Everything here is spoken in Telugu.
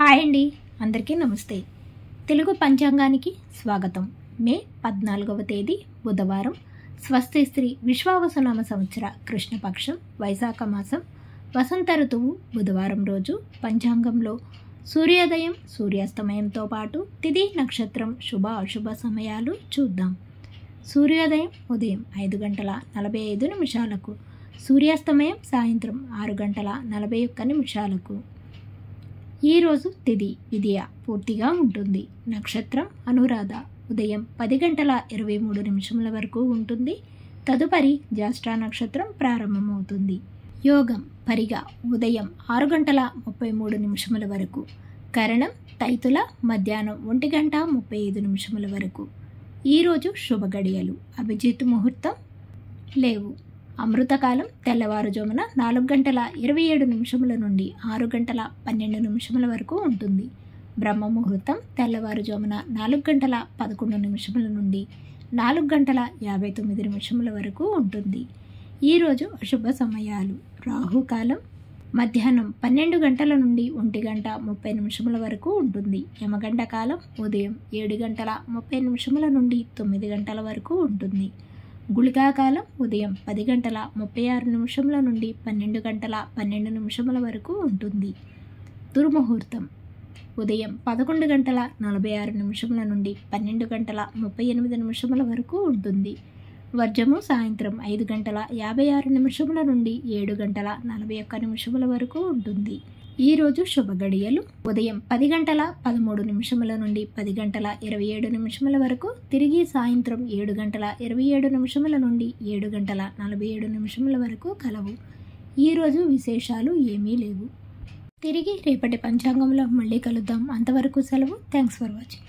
హాయ్ అండి, అందరికీ నమస్తే. తెలుగు పంచాంగానికి స్వాగతం. మే 14వ తేదీ బుధవారం, స్వస్తి శ్రీ విశ్వావసునామ సంవత్సర కృష్ణపక్షం వైశాఖ మాసం వసంత ఋతువు బుధవారం రోజు పంచాంగంలో సూర్యోదయం సూర్యాస్తమయంతో పాటు తిథి నక్షత్రం శుభ అశుభ సమయాలు చూద్దాం. సూర్యోదయం ఉదయం 5:45 సూర్యాస్తమయం సాయంత్రం 6:41. ఈరోజు తిథి విదియ పూర్తిగా ఉంటుంది. నక్షత్రం అనురాధ ఉదయం 10:23 వరకు ఉంటుంది. తదుపరి జ్యేష్ఠ నక్షత్రం ప్రారంభమవుతుంది. యోగం పరిగ ఉదయం 6:33 వరకు. కరణం తైతుల మధ్యాహ్నం 1:35 వరకు. ఈరోజు శుభ గడియలు అభిజిత్ ముహూర్తం లేవు. అమృతకాలం తెల్లవారుజామున 4:27 నుండి 6:12 వరకు ఉంటుంది. బ్రహ్మ ముహూర్తం తెల్లవారుజామున 4:11 నుండి 4:59 వరకు ఉంటుంది. ఈరోజు అశుభ సమయాలు రాహుకాలం మధ్యాహ్నం 12 గంటల నుండి 1:30 వరకు ఉంటుంది. యమగంట కాలం ఉదయం 7:30 నుండి 9 గంటల వరకు ఉంటుంది. గుళికాకాలం ఉదయం 10:36 నుండి 12:12 వరకు ఉంటుంది. దుర్ముహూర్తం ఉదయం 11:46 నుండి 12:38 వరకు ఉంటుంది. వర్జము సాయంత్రం 5:56 నుండి 7:41 వరకు ఉంటుంది. ఈరోజు శుభ గడియలు ఉదయం 10:13 నుండి 10:27 వరకు. తిరిగి సాయంత్రం 7:27 నుండి 7:47 వరకు కలవు. ఈరోజు విశేషాలు ఏమీ లేవు. తిరిగి రేపటి పంచాంగంలో మళ్ళీ కలుద్దాం. అంతవరకు సెలవు. Thanks for watching.